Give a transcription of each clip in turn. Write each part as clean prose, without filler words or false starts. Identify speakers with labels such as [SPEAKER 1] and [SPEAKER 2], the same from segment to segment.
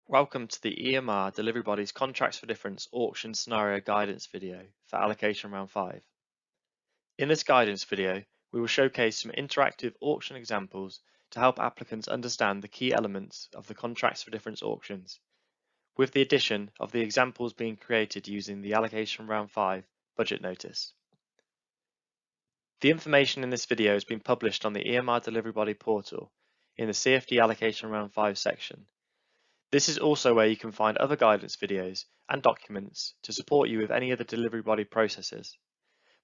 [SPEAKER 1] Welcome to the EMR Delivery Body's Contracts for Difference auction scenario guidance video for allocation round 5. In this guidance video, we will showcase some interactive auction examples to help applicants understand the key elements of the Contracts for Difference auctions, with the addition of the examples being created using the allocation round 5 budget notice. The information in this video has been published on the EMR Delivery Body portal in the CfD allocation round 5 section. This is also where you can find other guidance videos and documents to support you with any of the delivery body processes.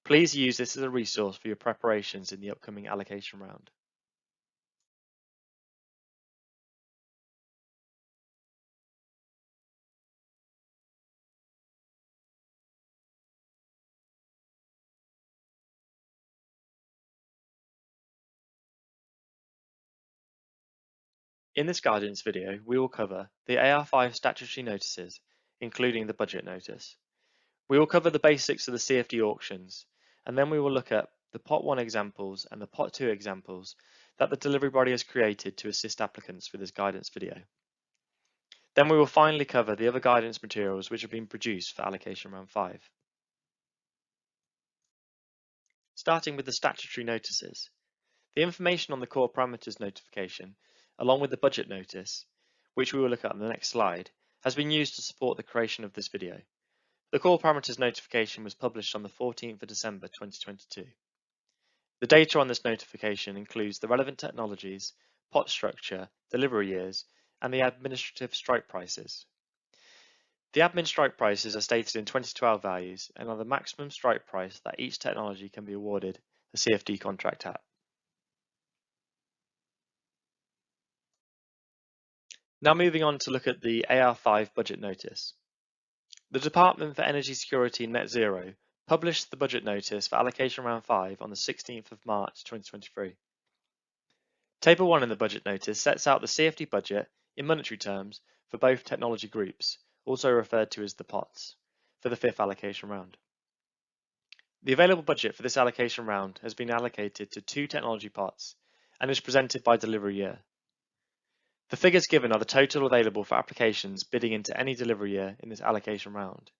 [SPEAKER 1] Please use this as a resource for your preparations in the upcoming allocation round. In this guidance video, we will cover the AR5 statutory notices, including the budget notice. We will cover the basics of the CfD auctions, and then we will look at the Pot 1 examples and the Pot 2 examples that the delivery body has created to assist applicants for this guidance video. Then we will finally cover the other guidance materials which have been produced for allocation round 5. Starting with the statutory notices. The information on the core parameters notification, along with the budget notice, which we will look at on the next slide, has been used to support the creation of this video. The core parameters notification was published on the 14th of December 2022. The data on this notification includes the relevant technologies, pot structure, delivery years, and the administrative strike prices. The admin strike prices are stated in 2012 values and are the maximum strike price that each technology can be awarded a CfD contract at. Now moving on to look at the AR5 budget notice. The Department for Energy Security and Net Zero published the budget notice for allocation round 5 on the 16th of March 2023. Table 1 in the budget notice sets out the CfD budget in monetary terms for both technology groups, also referred to as the pots, for the 5th allocation round. The available budget for this allocation round has been allocated to 2 technology pots and is presented by delivery year. The figures given are the total available for applications bidding into any delivery year in this allocation round.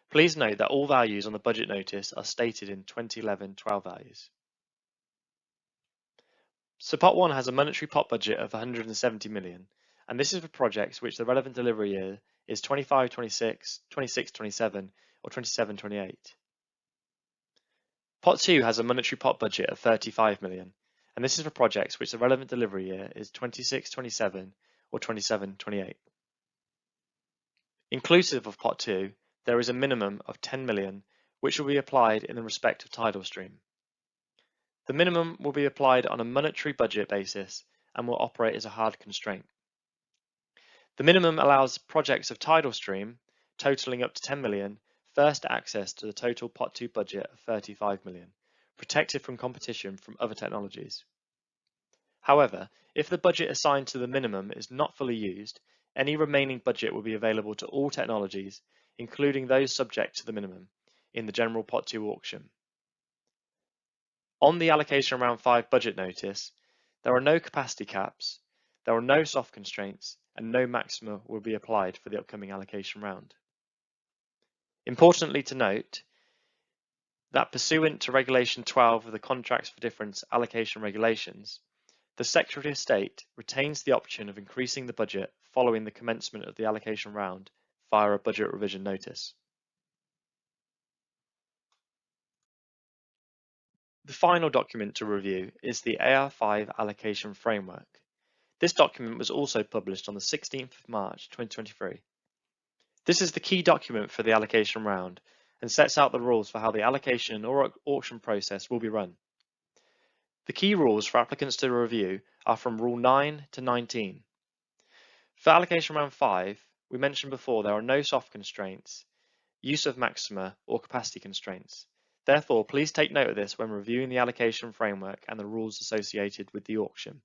[SPEAKER 1] Please note that all values on the budget notice are stated in 2011-12 values. So Pot 1 has a monetary pot budget of 170 million, and this is for projects which the relevant delivery year is 25-26, 26-27, or 27-28. Pot 2 has a monetary pot budget of 35 million, and this is for projects which the relevant delivery year is 26-27 or 27-28. Inclusive of Pot 2, there is a minimum of 10 million which will be applied in the respective tidal stream. The minimum will be applied on a monetary budget basis and will operate as a hard constraint. The minimum allows projects of tidal stream totaling up to 10 million first access to the total Pot 2 budget of 35 million, protected from competition from other technologies. However, if the budget assigned to the minimum is not fully used, any remaining budget will be available to all technologies, including those subject to the minimum, in the general Pot 2 auction. On the allocation round 5 budget notice, there are no capacity caps, there are no soft constraints, and no maxima will be applied for the upcoming allocation round. Importantly to note that pursuant to Regulation 12 of the Contracts for Difference allocation regulations, the Secretary of State retains the option of increasing the budget following the commencement of the allocation round via a budget revision notice. The final document to review is the AR5 allocation framework. This document was also published on the 16th of March 2023. This is the key document for the allocation round and sets out the rules for how the allocation or auction process will be run. The key rules for applicants to review are from Rule 9 to 19. For allocation round 5, we mentioned before there are no soft constraints, use of maxima, or capacity constraints. Therefore, please take note of this when reviewing the allocation framework and the rules associated with the auction.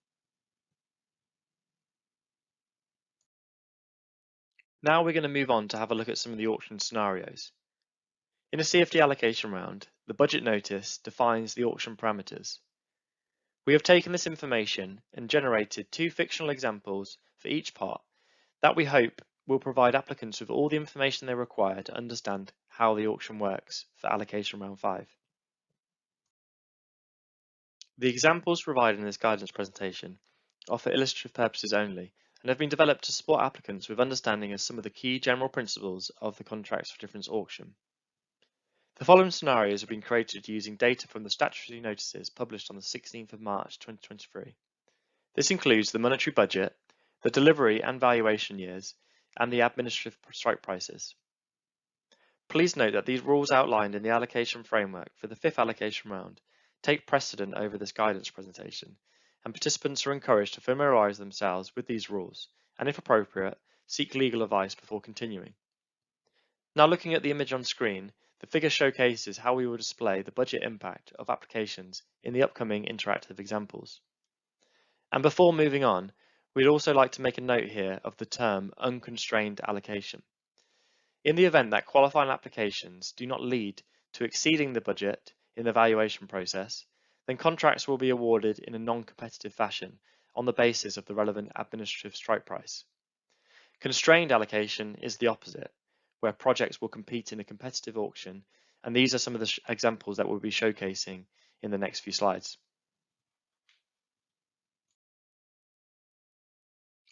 [SPEAKER 1] Now we're going to move on to have a look at some of the auction scenarios. In a CfD allocation round, the budget notice defines the auction parameters. We have taken this information and generated 2 fictional examples for each pot That we hope will provide applicants with all the information they require to understand how the auction works for allocation round 5. The examples provided in this guidance presentation are for illustrative purposes only and have been developed to support applicants with understanding of some of the key general principles of the Contracts for Difference auction. The following scenarios have been created using data from the statutory notices published on the 16th of March 2023. This includes the monetary budget, the delivery and valuation years, and the administrative strike prices. Please note that these rules outlined in the allocation framework for the 5th allocation round take precedent over this guidance presentation, and participants are encouraged to familiarise themselves with these rules, and if appropriate, seek legal advice before continuing. Now looking at the image on screen, the figure showcases how we will display the budget impact of applications in the upcoming interactive examples. And before moving on, we'd also like to make a note here of the term unconstrained allocation. In the event that qualifying applications do not lead to exceeding the budget in the valuation process, then contracts will be awarded in a non-competitive fashion on the basis of the relevant administrative strike price. Constrained allocation is the opposite, where projects will compete in a competitive auction, and these are some of the examples that we'll be showcasing in the next few slides.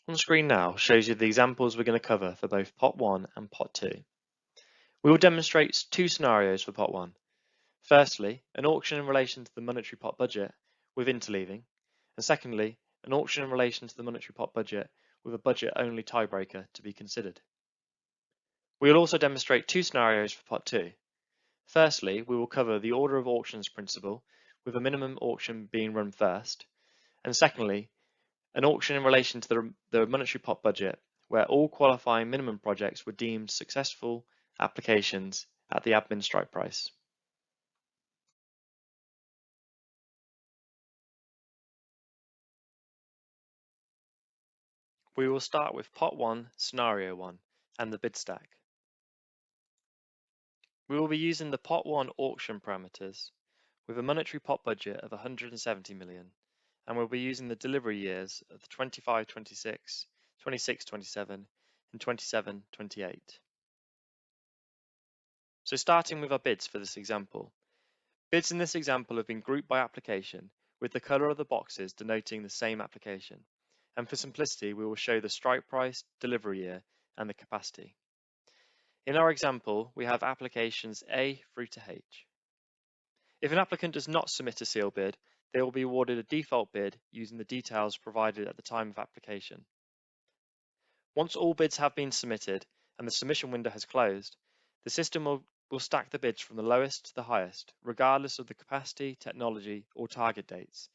[SPEAKER 1] On screen now shows you the examples we're going to cover for both Pot 1 and Pot 2. We will demonstrate two scenarios for Pot 1. Firstly, an auction in relation to the monetary pot budget with interleaving, and secondly, an auction in relation to the monetary pot budget with a budget-only tiebreaker to be considered. We will also demonstrate two scenarios for Pot 2. Firstly, we will cover the order of auctions principle with a minimum auction being run first, and secondly, an auction in relation to the monetary pot budget where all qualifying minimum projects were deemed successful applications at the admin strike price. We will start with Pot 1, Scenario 1, and the bid stack. We will be using the Pot 1 auction parameters with a monetary pot budget of 170 million, and we'll be using the delivery years of the 25-26, 26-27, and 27-28. So starting with our bids for this example. Bids in this example have been grouped by application, with the colour of the boxes denoting the same application. And for simplicity, we will show the strike price, delivery year, and the capacity. In our example, we have applications A through to H. If an applicant does not submit a sealed bid, they will be awarded a default bid using the details provided at the time of application. Once all bids have been submitted and the submission window has closed, the system will stack the bids from the lowest to the highest, regardless of the capacity, technology, or target dates.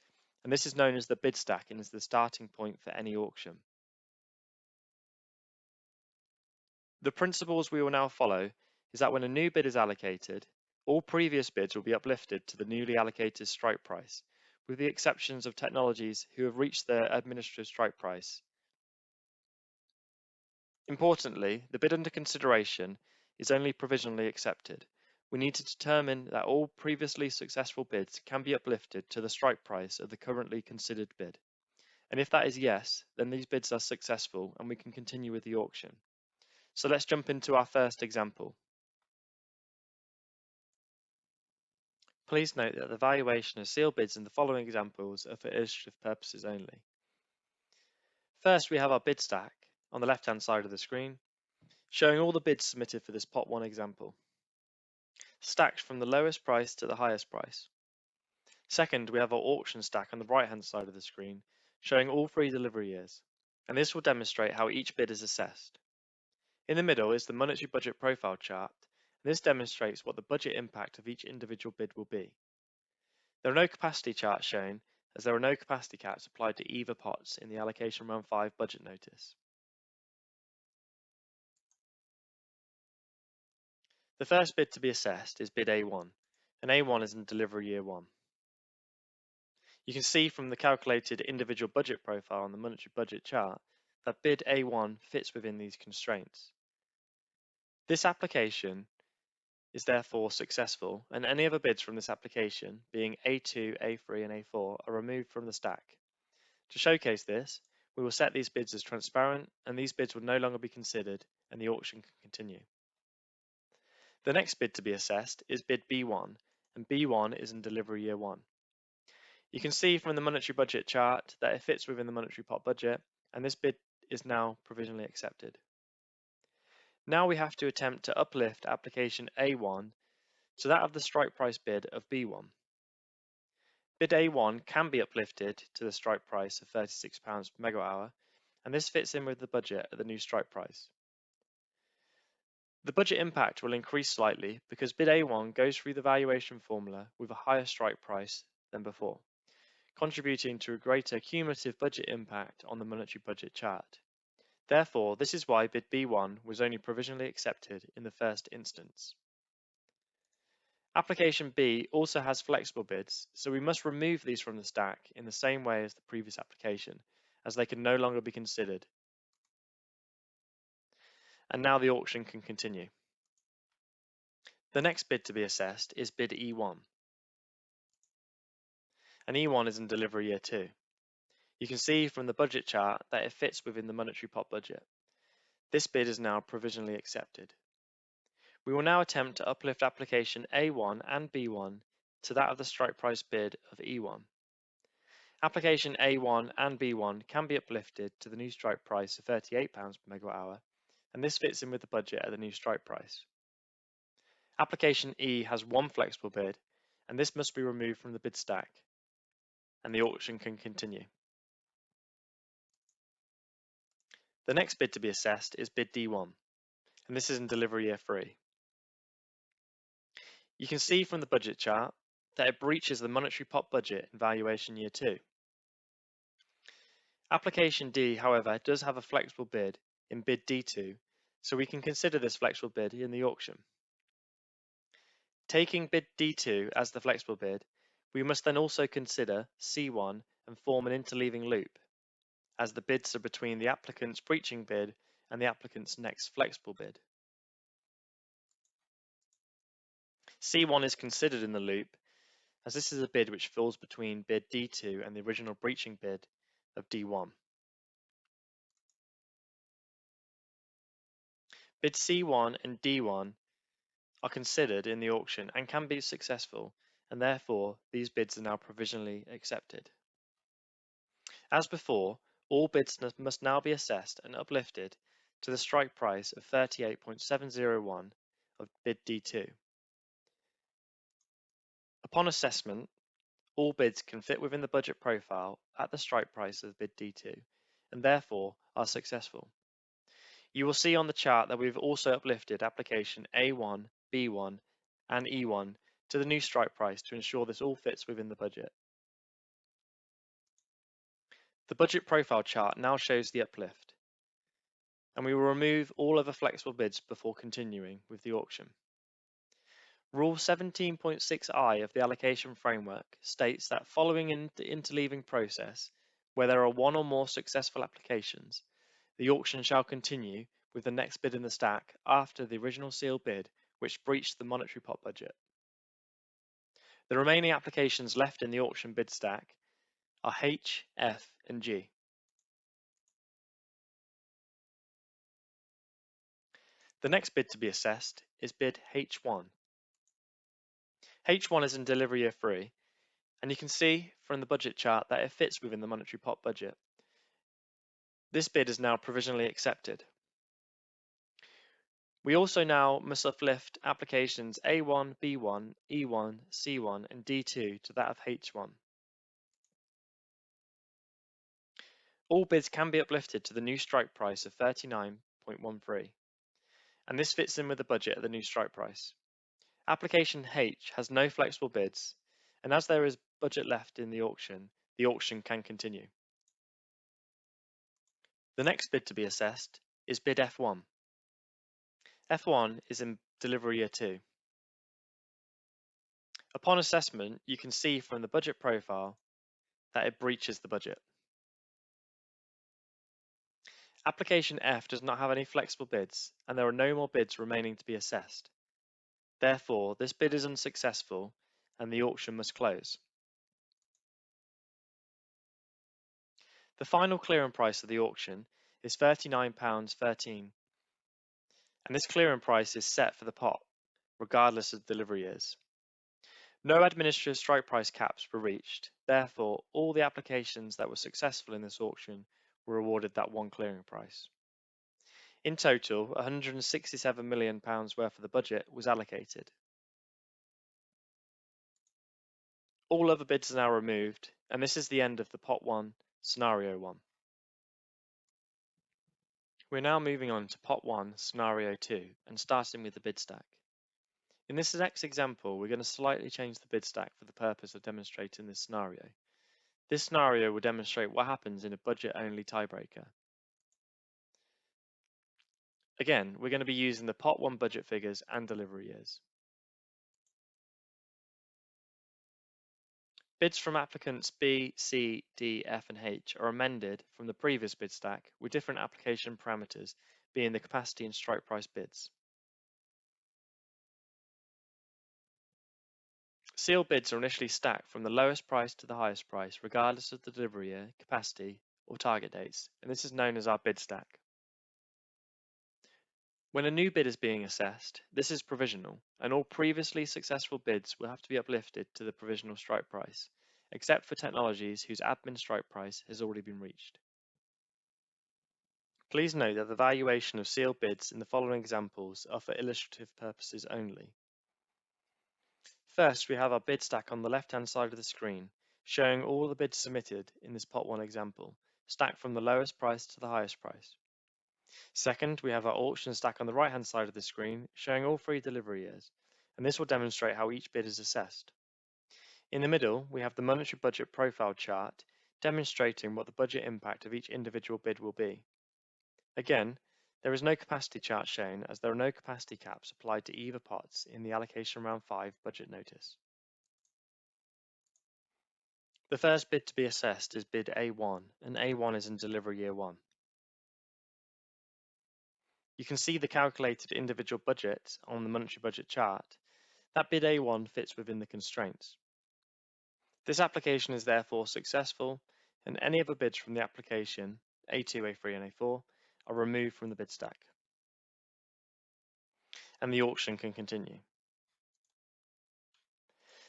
[SPEAKER 1] And this is known as the bid stack and is the starting point for any auction. The principles we will now follow is that when a new bid is allocated, all previous bids will be uplifted to the newly allocated strike price, with the exceptions of technologies who have reached their administrative strike price. Importantly, the bid under consideration is only provisionally accepted. We need to determine that all previously successful bids can be uplifted to the strike price of the currently considered bid. And if that is yes, then these bids are successful and we can continue with the auction. So let's jump into our first example. Please note that the valuation of sealed bids in the following examples are for illustrative purposes only. First, we have our bid stack on the left-hand side of the screen, showing all the bids submitted for this Pot 1 example, stacked from the lowest price to the highest price. Second, we have our auction stack on the right-hand side of the screen, showing all 3 delivery years, and this will demonstrate how each bid is assessed. In the middle is the monetary budget profile chart, and this demonstrates what the budget impact of each individual bid will be. There are no capacity charts shown, as there are no capacity caps applied to either pots in the allocation round 5 budget notice. The first bid to be assessed is bid A1, and A1 is in delivery year 1. You can see from the calculated individual budget profile on the monetary budget chart that bid A1 fits within these constraints. This application is therefore successful, and any other bids from this application, being A2, A3, and A4, are removed from the stack. To showcase this, We will set these bids as transparent, and these bids will no longer be considered, and the auction can continue. The next bid to be assessed is bid B1, and B1 is in delivery year 1. You can see from the monetary budget chart that it fits within the monetary pot budget, and this bid is now provisionally accepted. Now we have to attempt to uplift application A1 to that of the strike price bid of B1. Bid A1 can be uplifted to the strike price of £36 per megawatt hour, and this fits in with the budget at the new strike price. The budget impact will increase slightly because bid A1 goes through the valuation formula with a higher strike price than before, contributing to a greater cumulative budget impact on the monetary budget chart. Therefore, this is why bid B1 was only provisionally accepted in the first instance. Application B also has flexible bids, so we must remove these from the stack in the same way as the previous application, as they can no longer be considered. And now the auction can continue. The next bid to be assessed is bid E1. And E1 is in delivery year 2. You can see from the budget chart that it fits within the monetary pot budget. This bid is now provisionally accepted. We will now attempt to uplift application A1 and B1 to that of the strike price bid of E1. Application A1 and B1 can be uplifted to the new strike price of £38 per megawatt hour, and this fits in with the budget at the new strike price. Application E has one flexible bid, and this must be removed from the bid stack, and the auction can continue. The next bid to be assessed is bid D1, and this is in delivery year 3. You can see from the budget chart that it breaches the monetary pot budget in valuation year 2. Application D, however, does have a flexible bid in bid D2, so we can consider this flexible bid in the auction. Taking bid D2 as the flexible bid, we must then also consider C1 and form an interleaving loop, as the bids are between the applicant's breaching bid and the applicant's next flexible bid. C1 is considered in the loop, as this is a bid which falls between bid D2 and the original breaching bid of D1. Bid C1 and D1 are considered in the auction and can be successful, and therefore these bids are now provisionally accepted. As before, all bids must now be assessed and uplifted to the strike price of 38.701 of bid D2. Upon assessment, all bids can fit within the budget profile at the strike price of bid D2 and therefore are successful. You will see on the chart that we've also uplifted application A1, B1 and E1 to the new strike price to ensure this all fits within the budget. The budget profile chart now shows the uplift, and we will remove all other flexible bids before continuing with the auction. Rule 17.6i of the allocation framework states that following the interleaving process, where there are one or more successful applications, the auction shall continue with the next bid in the stack after the original sealed bid which breached the monetary pot budget. The remaining applications left in the auction bid stack are H, F and G. The next bid to be assessed is bid H1. H1 is in delivery year 3, and you can see from the budget chart that it fits within the monetary pot budget. This bid is now provisionally accepted. We also now must uplift applications A1, B1, E1, C1 and D2 to that of H1. All bids can be uplifted to the new strike price of 39.13, and this fits in with the budget at the new strike price. Application H has no flexible bids, and as there is budget left in the auction can continue. The next bid to be assessed is bid F1. F1 is in delivery year 2. Upon assessment, you can see from the budget profile that it breaches the budget. Application F does not have any flexible bids, and there are no more bids remaining to be assessed. Therefore, this bid is unsuccessful and the auction must close. The final clearing price of the auction is £39.13, and this clearing price is set for the pot, regardless of delivery years. No administrative strike price caps were reached, therefore all the applications that were successful in this auction were awarded that one clearing price. In total, £167 million worth of the budget was allocated. All other bids are now removed, and this is the end of the Pot 1, Scenario 1. We're now moving on to Pot 1, Scenario 2, and starting with the bid stack. In this next example, we're going to slightly change the bid stack for the purpose of demonstrating this scenario. This scenario will demonstrate what happens in a budget-only tiebreaker. Again, we're going to be using the Pot 1 budget figures and delivery years. Bids from applicants B, C, D, F and H are amended from the previous bid stack with different application parameters being the capacity and strike price bids. Sealed bids are initially stacked from the lowest price to the highest price regardless of the delivery year, capacity or target dates, and this is known as our bid stack. When a new bid is being assessed, this is provisional, and all previously successful bids will have to be uplifted to the provisional strike price, except for technologies whose admin strike price has already been reached. Please note that the valuation of sealed bids in the following examples are for illustrative purposes only. First, we have our bid stack on the left-hand side of the screen, showing all the bids submitted in this Pot 1 example, stacked from the lowest price to the highest price. Second, we have our auction stack on the right-hand side of the screen, showing all 3 delivery years, and this will demonstrate how each bid is assessed. In the middle, we have the monetary budget profile chart, demonstrating what the budget impact of each individual bid will be. Again, there is no capacity chart shown as there are no capacity caps applied to either pots in the allocation round 5 budget notice. The first bid to be assessed is bid A1, and A1 is in delivery year 1. You can see the calculated individual budget on the monetary budget chart. That bid A1 fits within the constraints. This application is therefore successful, and any other bids from the application, A2, A3 and A4, are removed from the bid stack. And the auction can continue.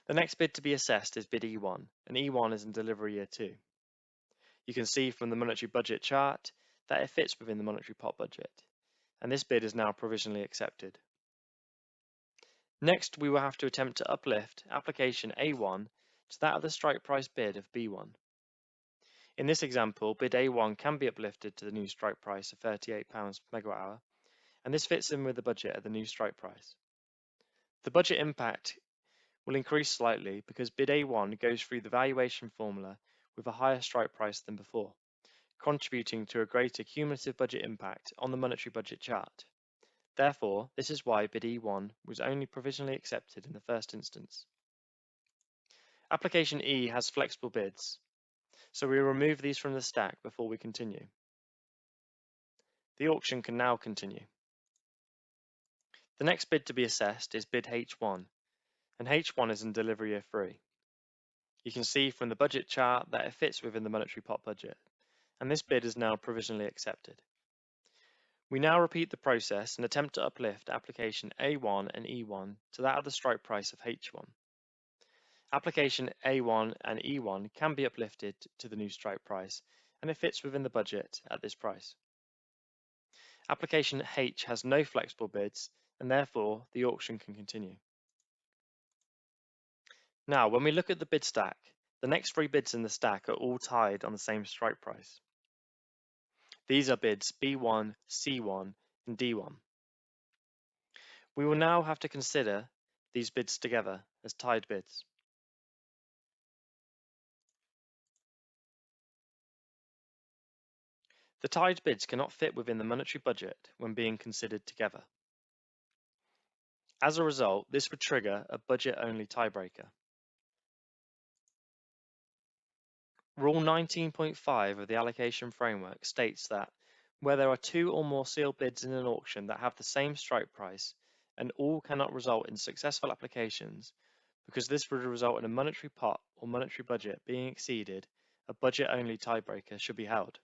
[SPEAKER 1] The next bid to be assessed is bid E1, and E1 is in delivery year 2. You can see from the monetary budget chart that it fits within the monetary pot budget, and this bid is now provisionally accepted. Next, we will have to attempt to uplift application A1 to that of the strike price bid of B1. In this example, bid A1 can be uplifted to the new strike price of £38 per megawatt hour, and this fits in with the budget at the new strike price. The budget impact will increase slightly because bid A1 goes through the valuation formula with a higher strike price than before, contributing to a greater cumulative budget impact on the monetary budget chart. Therefore, this is why bid E1 was only provisionally accepted in the first instance. Application E has flexible bids, so we will remove these from the stack before we continue. The auction can now continue. The next bid to be assessed is bid H1, and H1 is in delivery year 3. You can see from the budget chart that it fits within the monetary pot budget, and this bid is now provisionally accepted. We now repeat the process and attempt to uplift application A1 and E1 to that of the strike price of H1. Application A1 and E1 can be uplifted to the new strike price, and it fits within the budget at this price. Application H has no flexible bids, and therefore the auction can continue. Now, when we look at the bid stack, the next 3 bids in the stack are all tied on the same strike price. These are bids B1, C1, and D1. We will now have to consider these bids together as tied bids. The tied bids cannot fit within the monetary budget when being considered together. As a result, this would trigger a budget-only tiebreaker. Rule 19.5 of the allocation framework states that where there are 2 or more sealed bids in an auction that have the same strike price and all cannot result in successful applications, because this would result in a monetary pot or monetary budget being exceeded, a budget-only tiebreaker should be held.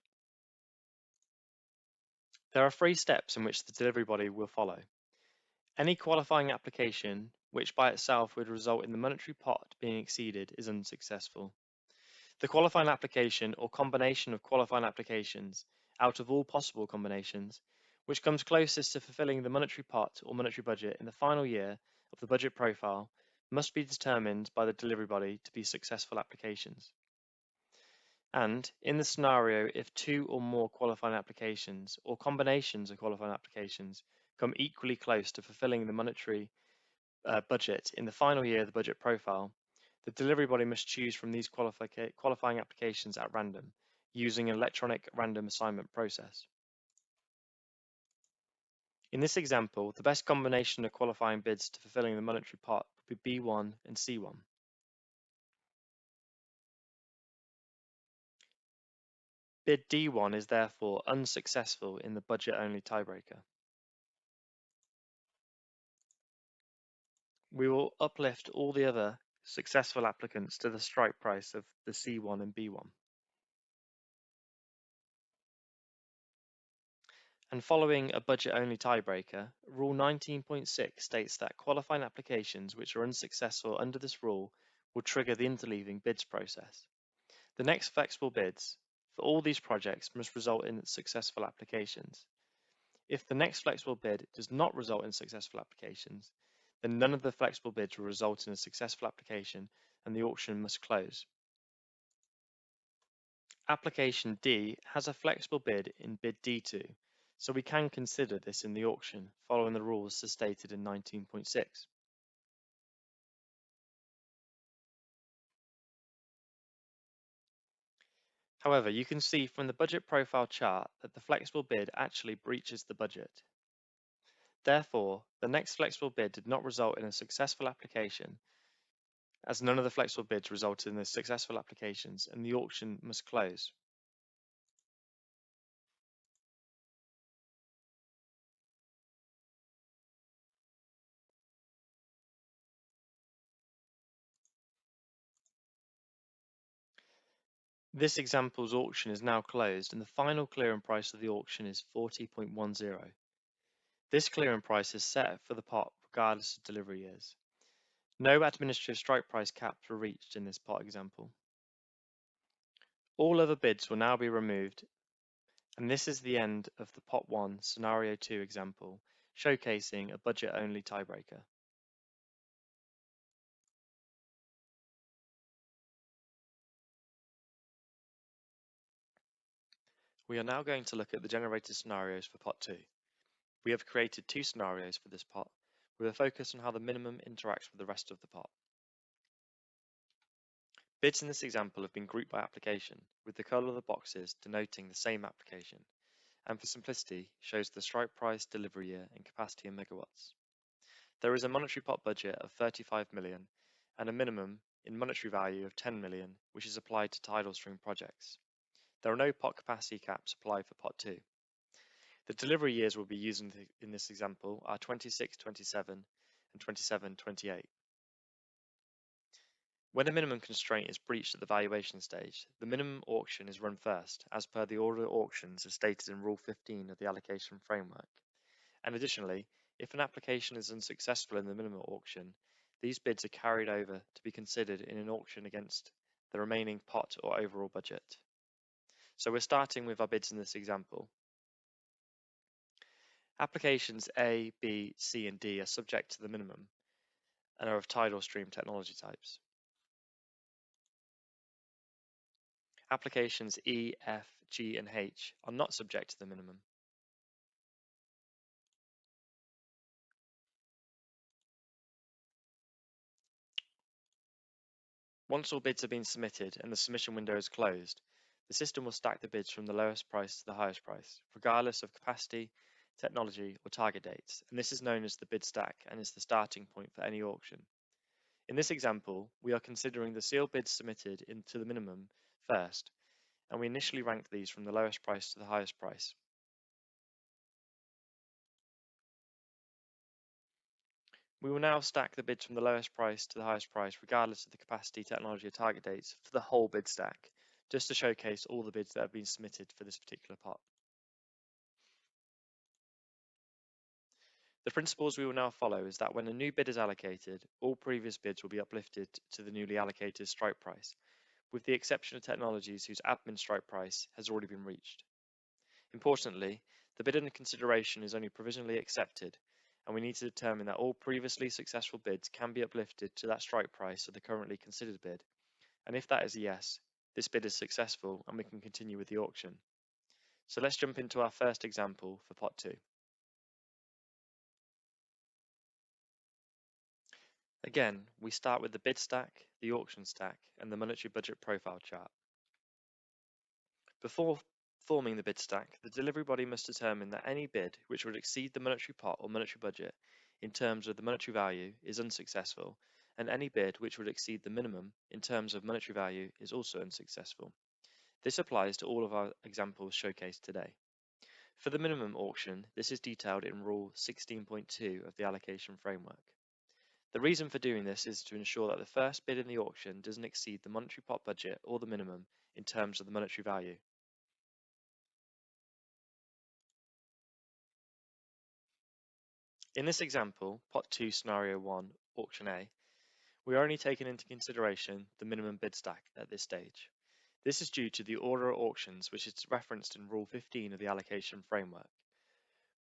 [SPEAKER 1] There are 3 steps in which the delivery body will follow. Any qualifying application which by itself would result in the monetary pot being exceeded is unsuccessful. The qualifying application or combination of qualifying applications out of all possible combinations, which comes closest to fulfilling the monetary pot or monetary budget in the final year of the budget profile, must be determined by the delivery body to be successful applications. And in the scenario, if 2 or more qualifying applications or combinations of qualifying applications come equally close to fulfilling the monetary budget in the final year of the budget profile, the delivery body must choose from these qualifying applications at random using an electronic random assignment process. In this example, the best combination of qualifying bids to fulfilling the monetary pot would be B1 and C1. Bid D1 is therefore unsuccessful in the budget-only tiebreaker. We will uplift all the other successful applicants to the strike price of the C1 and B1. And following a budget-only tiebreaker, Rule 19.6 states that qualifying applications which are unsuccessful under this rule will trigger the interleaving bids process. The next flexible bids for all these projects must result in successful applications. If the next flexible bid does not result in successful applications, then none of the flexible bids will result in a successful application and the auction must close. Application D has a flexible bid in bid D2, so we can consider this in the auction following the rules as stated in 19.6. However, you can see from the budget profile chart that the flexible bid actually breaches the budget. Therefore, the next flexible bid did not result in a successful application, as none of the flexible bids resulted in the successful applications and the auction must close. This example's auction is now closed and the final clearing price of the auction is 40.10. This clearing price is set for the pot regardless of delivery years. No administrative strike price caps were reached in this pot example. All other bids will now be removed, and this is the end of the pot 1 scenario 2 example, showcasing a budget-only tiebreaker. We are now going to look at the generated scenarios for pot 2. We have created 2 scenarios for this pot, with a focus on how the minimum interacts with the rest of the pot. Bids in this example have been grouped by application, with the colour of the boxes denoting the same application, and for simplicity shows the strike price, delivery year, and capacity in megawatts. There is a monetary pot budget of 35 million and a minimum in monetary value of 10 million, which is applied to tidal stream projects. There are no pot capacity caps applied for pot 2. The delivery years we'll be using in this example are 26-27 and 27-28. When a minimum constraint is breached at the valuation stage, the minimum auction is run first, as per the order of auctions as stated in Rule 15 of the allocation framework. And additionally, if an application is unsuccessful in the minimum auction, these bids are carried over to be considered in an auction against the remaining pot or overall budget. So we're starting with our bids in this example. Applications A, B, C, and D are subject to the minimum and are of tidal stream technology types. Applications E, F, G, and H are not subject to the minimum. Once all bids have been submitted and the submission window is closed, the system will stack the bids from the lowest price to the highest price, regardless of capacity, technology, or target dates, and this is known as the bid stack and is the starting point for any auction. In this example, we are considering the sealed bids submitted into the minimum first, and we initially rank these from the lowest price to the highest price. We will now stack the bids from the lowest price to the highest price, regardless of the capacity, technology, or target dates, for the whole bid stack, just to showcase all the bids that have been submitted for this particular pot. The principles we will now follow is that when a new bid is allocated, all previous bids will be uplifted to the newly allocated strike price, with the exception of technologies whose admin strike price has already been reached. Importantly, the bid under consideration is only provisionally accepted, and we need to determine that all previously successful bids can be uplifted to that strike price of the currently considered bid, and if that is a yes, this bid is successful and we can continue with the auction. So let's jump into our first example for pot 2. Again, we start with the bid stack, the auction stack, and the monetary budget profile chart. Before forming the bid stack, the delivery body must determine that any bid which would exceed the monetary pot or monetary budget in terms of the monetary value is unsuccessful, and any bid which would exceed the minimum in terms of monetary value is also unsuccessful. This applies to all of our examples showcased today. For the minimum auction, this is detailed in Rule 16.2 of the allocation framework. The reason for doing this is to ensure that the first bid in the auction doesn't exceed the monetary pot budget or the minimum in terms of the monetary value. In this example, pot 2 scenario 1, auction A, we are only taking into consideration the minimum bid stack at this stage. This is due to the order of auctions which is referenced in Rule 15 of the allocation framework.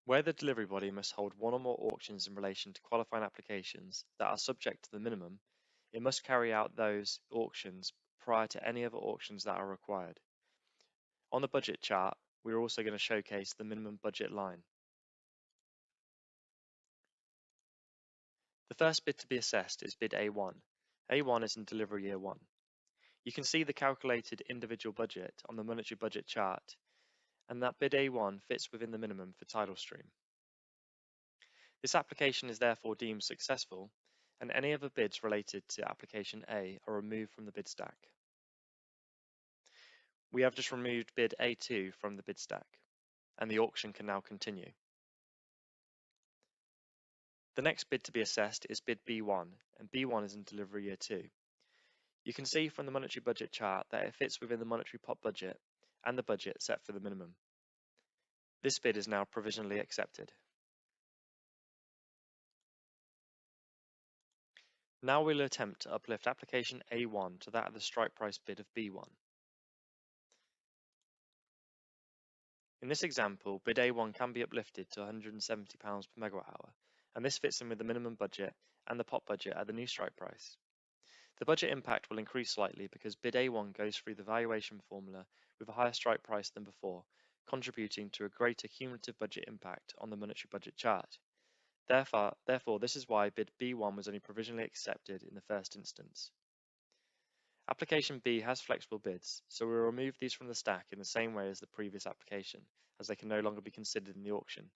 [SPEAKER 1] Where the delivery body must hold one or more auctions in relation to qualifying applications that are subject to the minimum, it must carry out those auctions prior to any other auctions that are required. On the budget chart, we are also going to showcase the minimum budget line. The first bid to be assessed is bid A1. A1 is in delivery year 1. You can see the calculated individual budget on the monetary budget chart, and that bid A1 fits within the minimum for tidal stream. This application is therefore deemed successful, and any other bids related to application A are removed from the bid stack. We have just removed bid A2 from the bid stack, and the auction can now continue. The next bid to be assessed is bid B1, and B1 is in delivery year 2. You can see from the monetary budget chart that it fits within the monetary pot budget and the budget set for the minimum. This bid is now provisionally accepted. Now we'll attempt to uplift application A1 to that of the strike price bid of B1. In this example, bid A1 can be uplifted to £170 per megawatt hour, and this fits in with the minimum budget and the pot budget at the new strike price. The budget impact will increase slightly because bid A1 goes through the valuation formula with a higher strike price than before, contributing to a greater cumulative budget impact on the monetary budget chart. Therefore, this is why bid B1 was only provisionally accepted in the first instance. Application B has flexible bids, so we will remove these from the stack in the same way as the previous application, as they can no longer be considered in the auction.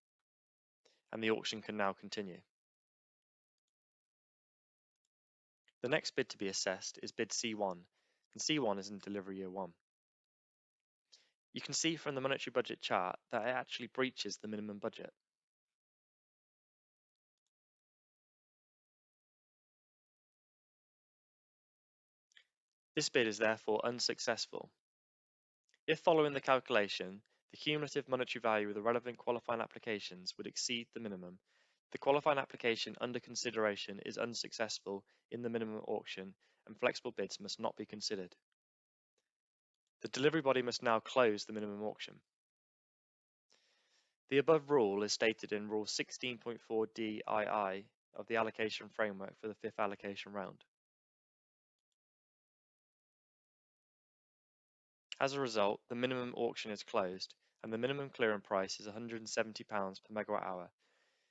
[SPEAKER 1] And the auction can now continue. The next bid to be assessed is bid C1, and C1 is in delivery year 1. You can see from the monetary budget chart that it actually breaches the minimum budget. This bid is therefore unsuccessful. If following the calculation, the cumulative monetary value of the relevant qualifying applications would exceed the minimum, the qualifying application under consideration is unsuccessful in the minimum auction and flexible bids must not be considered. The delivery body must now close the minimum auction. The above rule is stated in Rule 16.4 DII of the allocation framework for the fifth allocation round. As a result, the minimum auction is closed and the minimum clearing price is £170 per megawatt hour.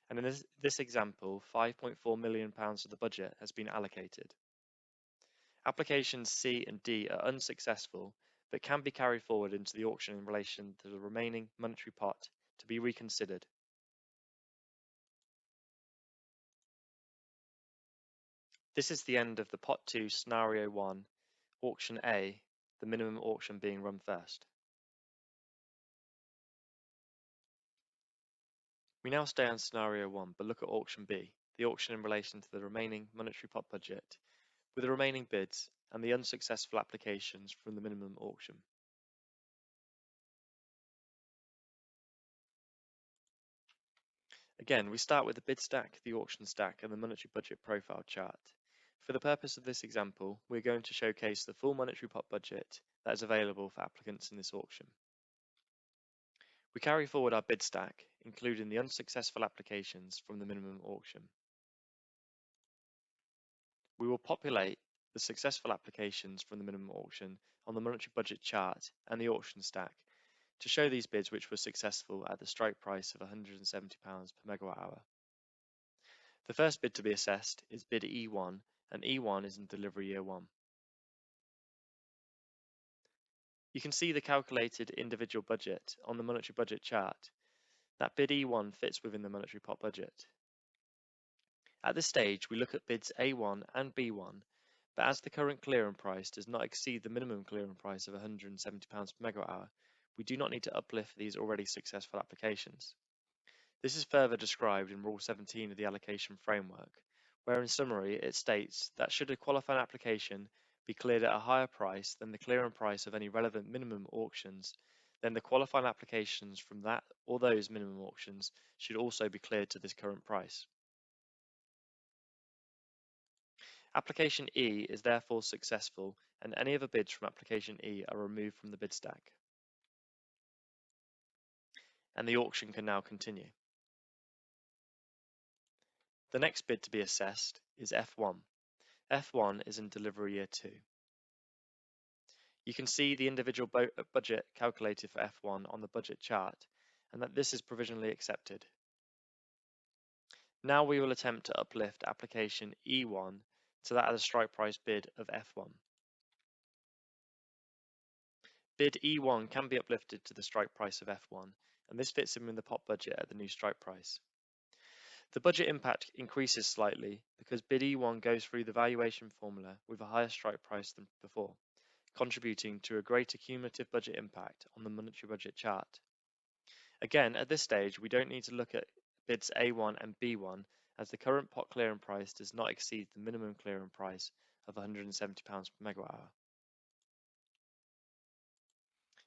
[SPEAKER 1] And in this example, £5.4 million of the budget has been allocated. Applications C and D are unsuccessful, but can be carried forward into the auction in relation to the remaining monetary pot to be reconsidered. This is the end of the pot 2 scenario 1, auction A, the minimum auction being run first. We now stay on scenario 1, but look at auction B, the auction in relation to the remaining monetary pot budget, with the remaining bids and the unsuccessful applications from the minimum auction. Again, we start with the bid stack, the auction stack, and the monetary budget profile chart. For the purpose of this example, we're going to showcase the full monetary pot budget that is available for applicants in this auction. We carry forward our bid stack, including the unsuccessful applications from the minimum auction. We will populate the successful applications from the minimum auction on the monetary budget chart and the auction stack to show these bids which were successful at the strike price of £170 per megawatt hour. The first bid to be assessed is bid E1, and E1 is in delivery year 1. You can see the calculated individual budget on the monetary budget chart. That bid E1 fits within the monetary pot budget. At this stage, we look at bids A1 and B1, but as the current clearing price does not exceed the minimum clearing price of £170 per megawatt hour, we do not need to uplift these already successful applications. This is further described in Rule 17 of the allocation framework, where in summary it states that should a qualifying application be cleared at a higher price than the clearing price of any relevant minimum auctions, then the qualifying applications from that or those minimum auctions should also be cleared to this current price. Application E is therefore successful, and any other bids from application E are removed from the bid stack. And the auction can now continue. The next bid to be assessed is F1. F1 is in delivery year 2. You can see the individual budget calculated for F1 on the budget chart, and that this is provisionally accepted. Now we will attempt to uplift application E1 to that of the strike price bid of F1. Bid E1 can be uplifted to the strike price of F1, and this fits in with the pot budget at the new strike price. The budget impact increases slightly because bid E1 goes through the valuation formula with a higher strike price than before, contributing to a greater cumulative budget impact on the monetary budget chart. Again, at this stage, we don't need to look at bids A1 and B1 as the current pot clearing price does not exceed the minimum clearing price of £170 per megawatt hour.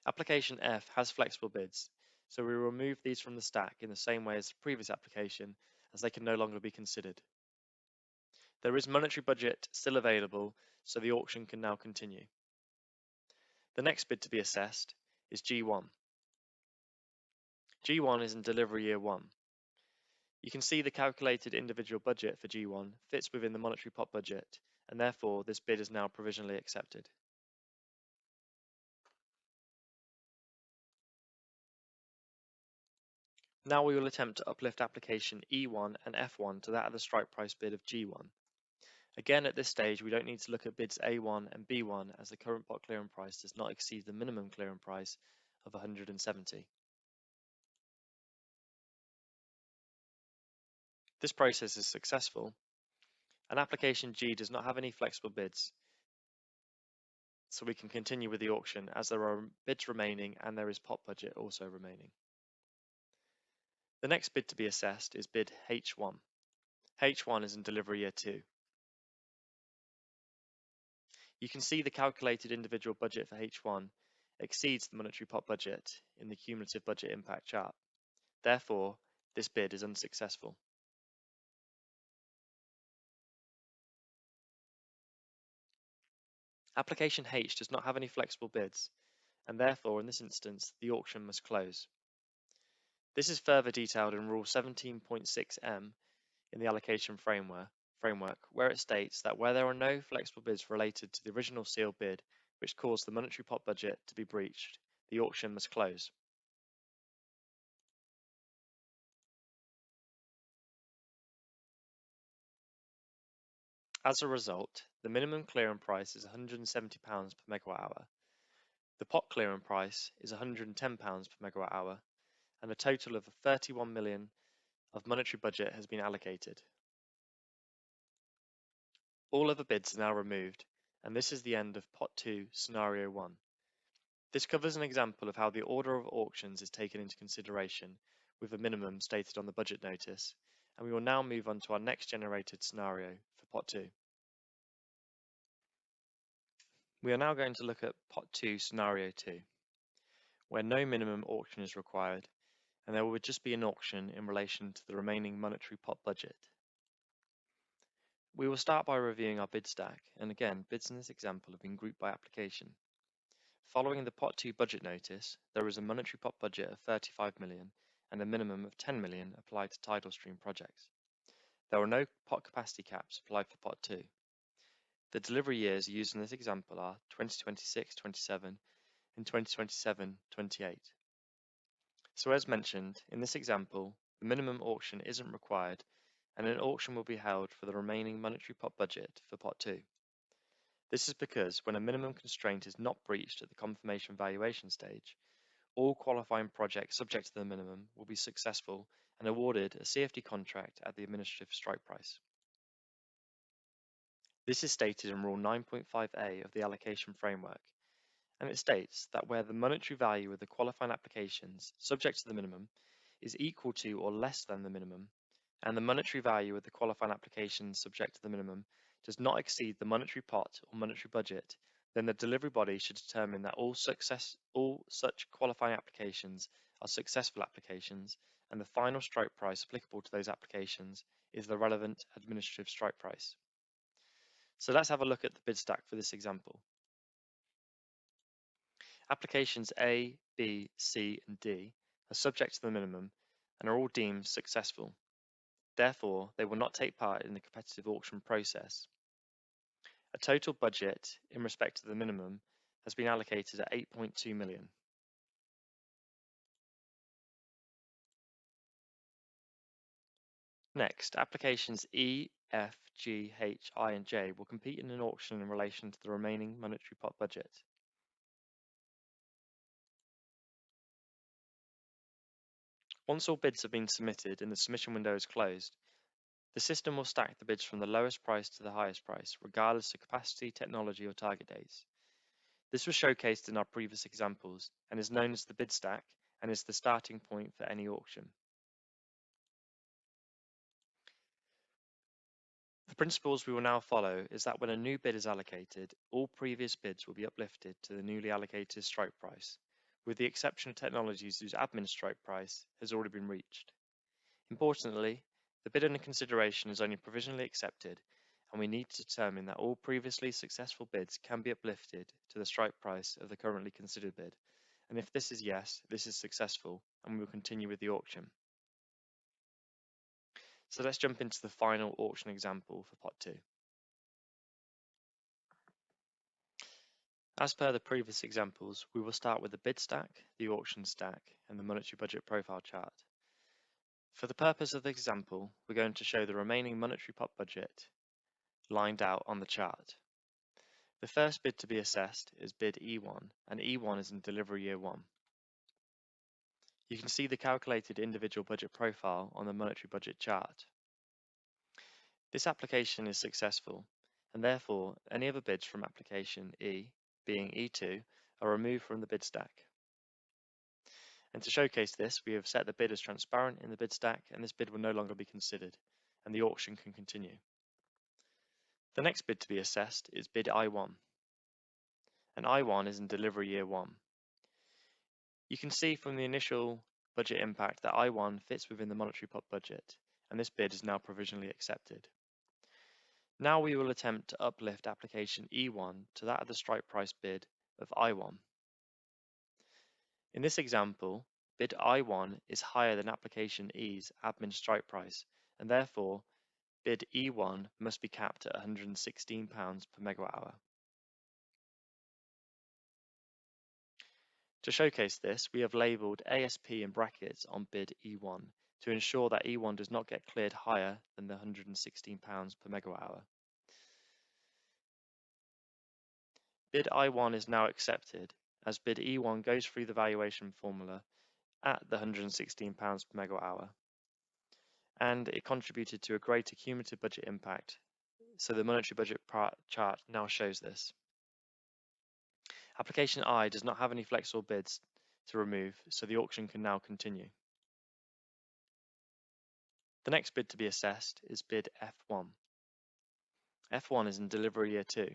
[SPEAKER 1] Application F has flexible bids, so we will remove these from the stack in the same way as the previous application, as they can no longer be considered. There is monetary budget still available, so the auction can now continue. The next bid to be assessed is G1. G1 is in delivery year 1. You can see the calculated individual budget for G1 fits within the monetary pot budget, and therefore this bid is now provisionally accepted. Now we will attempt to uplift application E1 and F1 to that of the strike price bid of G1. Again, at this stage, we don't need to look at bids A1 and B1 as the current pot clearing price does not exceed the minimum clearing price of 170. This process is successful, and application G does not have any flexible bids, so we can continue with the auction as there are bids remaining and there is pot budget also remaining. The next bid to be assessed is bid H1. H1 is in delivery year 2. You can see the calculated individual budget for H1 exceeds the monetary pot budget in the cumulative budget impact chart. Therefore, this bid is unsuccessful. Application H does not have any flexible bids, and therefore in this instance the auction must close. This is further detailed in Rule 17.6m in the allocation framework, where it states that where there are no flexible bids related to the original sealed bid which caused the monetary pot budget to be breached, the auction must close. As a result, the minimum clearing price is £170 per megawatt hour. The pot clearing price is £110 per megawatt hour, and a total of 31 million of monetary budget has been allocated. All other bids are now removed, and this is the end of Pot 2, Scenario 1. This covers an example of how the order of auctions is taken into consideration, with a minimum stated on the budget notice, and we will now move on to our next generated scenario for Pot 2. We are now going to look at Pot 2, Scenario 2, where no minimum auction is required, and there will just be an auction in relation to the remaining monetary pot budget. We will start by reviewing our bid stack, and again, bids in this example have been grouped by application. Following the Pot 2 budget notice, there is a monetary pot budget of 35 million and a minimum of 10 million applied to tidal stream projects. There are no pot capacity caps applied for Pot 2. The delivery years used in this example are 2026-27 and 2027-28. So as mentioned, in this example, the minimum auction isn't required, and an auction will be held for the remaining monetary pot budget for Pot 2. This is because when a minimum constraint is not breached at the confirmation valuation stage, all qualifying projects subject to the minimum will be successful and awarded a CfD contract at the administrative strike price. This is stated in Rule 9.5a of the allocation framework, and it states that where the monetary value of the qualifying applications subject to the minimum is equal to or less than the minimum, and the monetary value of the qualifying applications subject to the minimum does not exceed the monetary pot or monetary budget, then the delivery body should determine that all such qualifying applications are successful applications, and the final strike price applicable to those applications is the relevant administrative strike price. So let's have a look at the bid stack for this example. Applications A, B, C, and D are subject to the minimum and are all deemed successful. Therefore, they will not take part in the competitive auction process. A total budget in respect to the minimum has been allocated at 8.2 million. Next, applications E, F, G, H, I, and J will compete in an auction in relation to the remaining monetary pot budget. Once all bids have been submitted and the submission window is closed, the system will stack the bids from the lowest price to the highest price, regardless of capacity, technology, or target dates. This was showcased in our previous examples and is known as the bid stack and is the starting point for any auction. The principles we will now follow is that when a new bid is allocated, all previous bids will be uplifted to the newly allocated strike price, with the exception of technologies whose admin strike price has already been reached. Importantly, the bid under consideration is only provisionally accepted, and we need to determine that all previously successful bids can be uplifted to the strike price of the currently considered bid, and if this is yes, this is successful, and we will continue with the auction. So let's jump into the final auction example for Pot 2. As per the previous examples, we will start with the bid stack, the auction stack, and the monetary budget profile chart. For the purpose of the example, we're going to show the remaining monetary pot budget lined out on the chart. The first bid to be assessed is bid E1, and E1 is in delivery year 1. You can see the calculated individual budget profile on the monetary budget chart. This application is successful, and therefore any other bids from application E, being E2, are removed from the bid stack. And to showcase this, we have set the bid as transparent in the bid stack, and this bid will no longer be considered, and the auction can continue. The next bid to be assessed is bid I1, and I1 is in delivery year 1. You can see from the initial budget impact that I1 fits within the monetary pot budget, and this bid is now provisionally accepted. Now we will attempt to uplift application E1 to that of the strike price bid of I1. In this example, bid I1 is higher than application E's admin strike price, and therefore bid E1 must be capped at £116 per megawatt hour. To showcase this, we have labelled ASP in brackets on bid E1 to ensure that E1 does not get cleared higher than the £116 per megawatt hour. Bid I1 is now accepted as bid E1 goes through the valuation formula at the £116 per megawatt hour, and it contributed to a greater cumulative budget impact, so the monetary budget chart now shows this. Application I does not have any flexible bids to remove, so the auction can now continue. The next bid to be assessed is bid F1. F1 is in delivery year 2.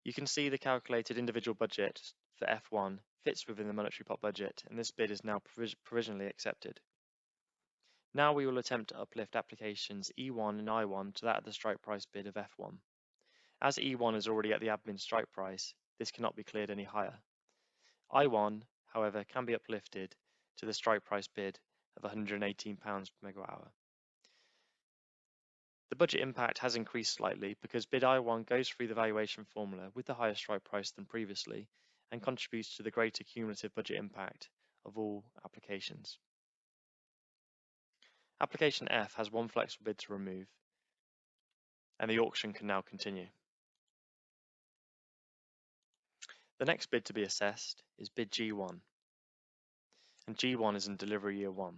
[SPEAKER 1] You can see the calculated individual budget for F1 fits within the monetary pot budget, and this bid is now provisionally accepted. Now we will attempt to uplift applications E1 and I1 to that of the strike price bid of F1. As E1 is already at the admin strike price, this cannot be cleared any higher. I1, however, can be uplifted to the strike price bid of £118 per megawatt hour. The budget impact has increased slightly because bid I1 goes through the valuation formula with the higher strike price than previously and contributes to the greater cumulative budget impact of all applications. Application F has one flexible bid to remove, and the auction can now continue. The next bid to be assessed is bid G1, and G1 is in delivery year 1.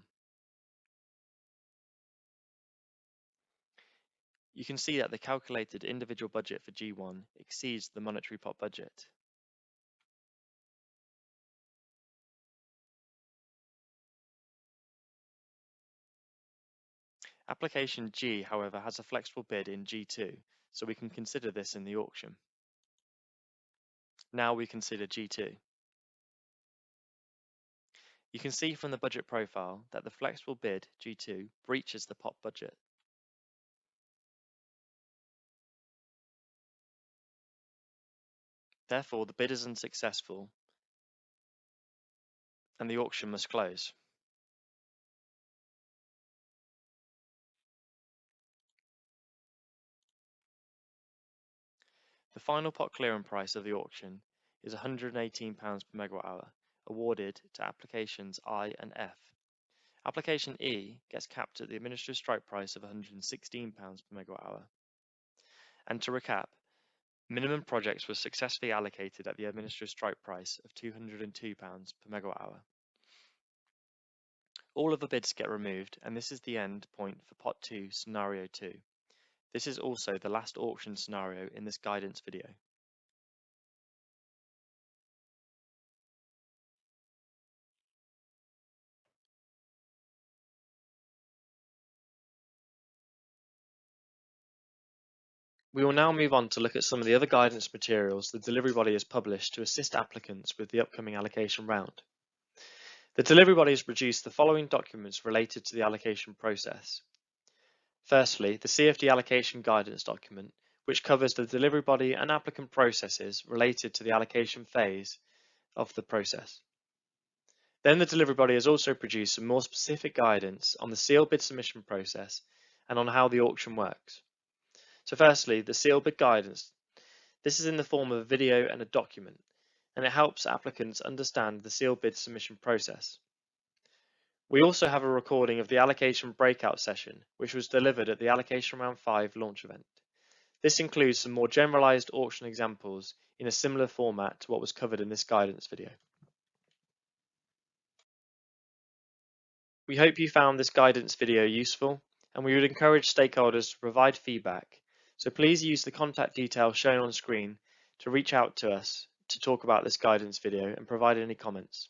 [SPEAKER 1] You can see that the calculated individual budget for G1 exceeds the monetary pot budget. Application G, however, has a flexible bid in G2, so we can consider this in the auction. Now we consider G2. You can see from the budget profile that the flexible bid, G2, breaches the pot budget. Therefore, the bid is unsuccessful and the auction must close. The final pot clearing price of the auction is £118 per megawatt hour, awarded to applications I and F. Application E gets capped at the administrative strike price of £116 per megawatt hour. And to recap, minimum projects were successfully allocated at the administrative strike price of £202 per megawatt hour. All of the bids get removed, and this is the end point for Pot 2, Scenario 2. This is also the last auction scenario in this guidance video. We will now move on to look at some of the other guidance materials the delivery body has published to assist applicants with the upcoming allocation round. The delivery body has produced the following documents related to the allocation process. Firstly, the CfD allocation guidance document, which covers the delivery body and applicant processes related to the allocation phase of the process. Then the delivery body has also produced some more specific guidance on the sealed bid submission process and on how the auction works. So firstly, the sealed bid guidance. This is in the form of a video and a document, and it helps applicants understand the sealed bid submission process. We also have a recording of the allocation breakout session, which was delivered at the Allocation Round 5 launch event. This includes some more generalized auction examples in a similar format to what was covered in this guidance video. We hope you found this guidance video useful, and we would encourage stakeholders to provide feedback. So please use the contact details shown on screen to reach out to us to talk about this guidance video and provide any comments.